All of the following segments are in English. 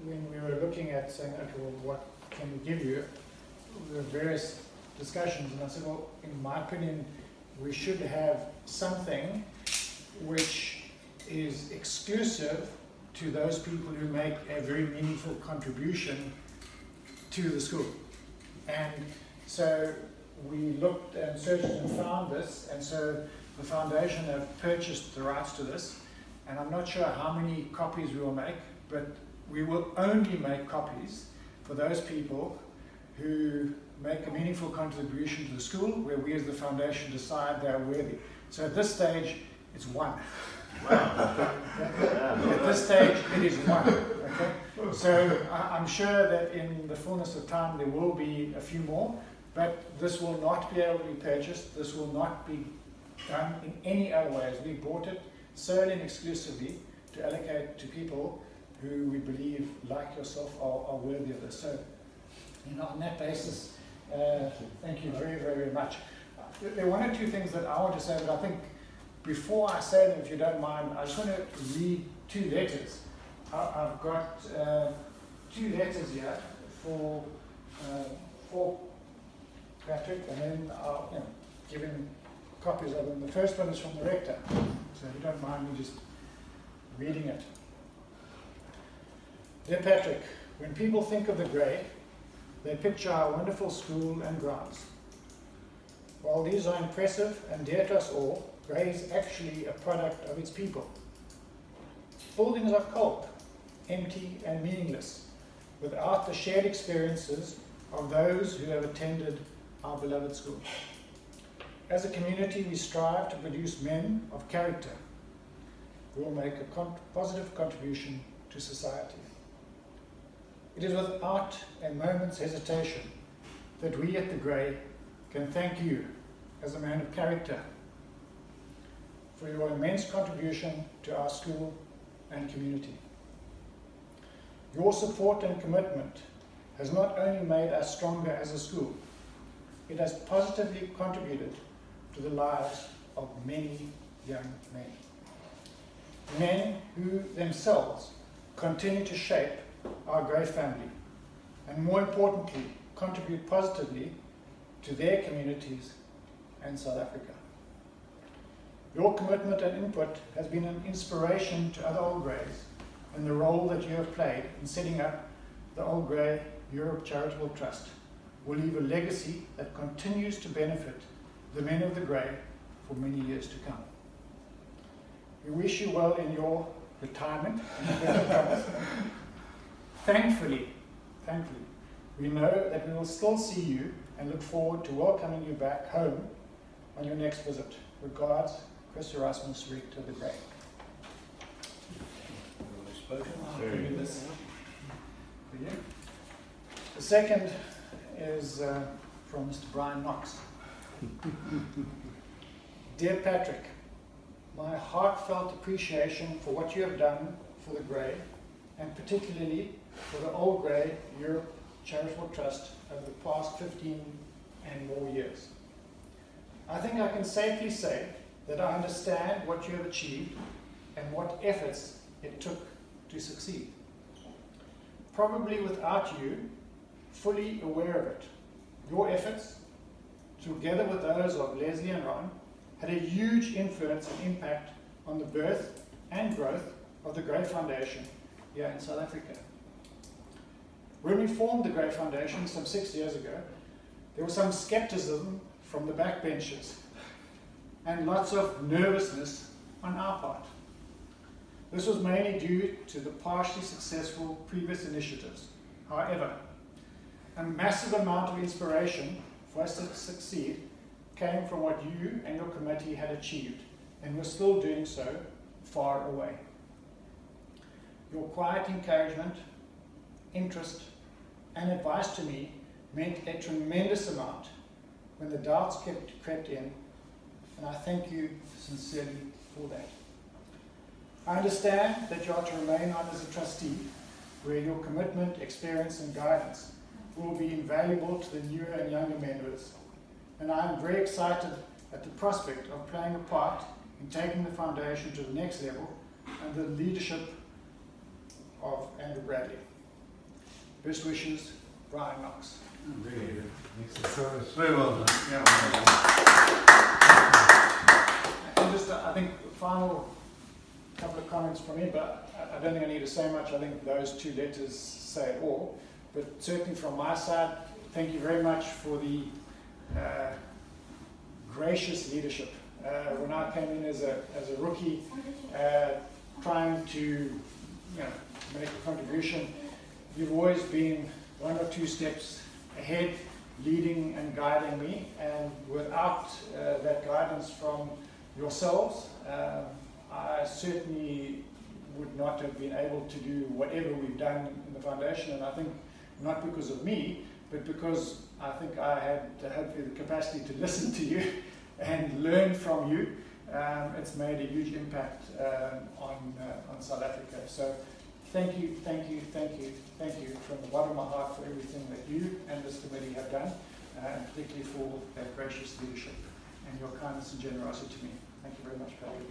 when we were looking at saying, okay, well, what can we give you, there were various discussions, and I said, well, in my opinion, we should have something which is exclusive to those people who make a very meaningful contribution to the school. And so we looked and searched and found this, and so the foundation have purchased the rights to this, and I'm not sure how many copies we will make, but we will only make copies for those people who make a meaningful contribution to the school, where we as the foundation decide they are worthy. So at this stage, it's one. Wow. At this stage, it is one. Okay? So I'm sure that in the fullness of time there will be a few more, but this will not be able to be purchased. This will not be done in any other ways. We bought it solely and exclusively to allocate to people who we believe, like yourself, are worthy of this. So, on that basis, thank you very, very, very much. There are one or two things that I want to say, but I think before I say them, if you don't mind, I just want to read two letters. I've got two letters here for Patrick, and then I'll give him copies of them. The first one is from the rector, so if you don't mind me just reading it. Dear Patrick, when people think of the Grey, they picture our wonderful school and grounds. While these are impressive and dear to us all, Grey is actually a product of its people. Buildings are cold, empty and meaningless, without the shared experiences of those who have attended our beloved school. As a community, we strive to produce men of character who will make a positive contribution to society. It is without a moment's hesitation that we at the Grey can thank you as a man of character for your immense contribution to our school and community. Your support and commitment has not only made us stronger as a school, it has positively contributed to the lives of many young men. Men who themselves continue to shape our Grey family, and more importantly, contribute positively to their communities and South Africa. Your commitment and input has been an inspiration to other Old Greys, and the role that you have played in setting up the Old Grey Europe Charitable Trust will leave a legacy that continues to benefit the men of the Grey for many years to come. We wish you well in your retirement. Thankfully, we know that we will still see you and look forward to welcoming you back home on your next visit. Regards, Chris Erasmus, Rector of the Grey. The second is from Mr. Brian Knox. Dear Patrick, my heartfelt appreciation for what you have done for the Grey, and particularly for the Old Grey Europe Charitable Trust over the past 15 and more years. I think I can safely say that I understand what you have achieved and what efforts it took to succeed. Probably without you fully aware of it, your efforts, together with those of Leslie and Ron, had a huge influence and impact on the birth and growth of the Grey Foundation here in South Africa. When we formed the Grey Foundation some 6 years ago, there was some skepticism from the backbenchers and lots of nervousness on our part. This was mainly due to the partially successful previous initiatives. However, a massive amount of inspiration for us to succeed came from what you and your committee had achieved, and were still doing so far away. Your quiet encouragement, interest, and advice to me meant a tremendous amount when the doubts crept in, and I thank you sincerely for that. I understand that you are to remain on as a trustee, where your commitment, experience, and guidance will be invaluable to the newer and younger members, and I am very excited at the prospect of playing a part in taking the foundation to the next level under the leadership of Andrew Bradley. Best wishes, Brian Knox. Really good. So Very well done. Yeah. And just, I think, final couple of comments from me, but I don't think I need to say much. I think those two letters say it all. But certainly from my side, thank you very much for the gracious leadership. When I came in as a rookie, trying to make a contribution, you've always been one or two steps ahead, leading and guiding me, and without that guidance from yourselves, I certainly would not have been able to do whatever we've done in the foundation, and I think not because of me, but because I think I had hopefully the capacity to listen to you and learn from you. It's made a huge impact on South Africa. So thank you, thank you, thank you, thank you from the bottom of my heart for everything that you and this committee have done, and particularly for that gracious leadership and your kindness and generosity to me. Thank you very much, Patrick.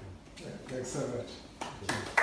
thanks so much.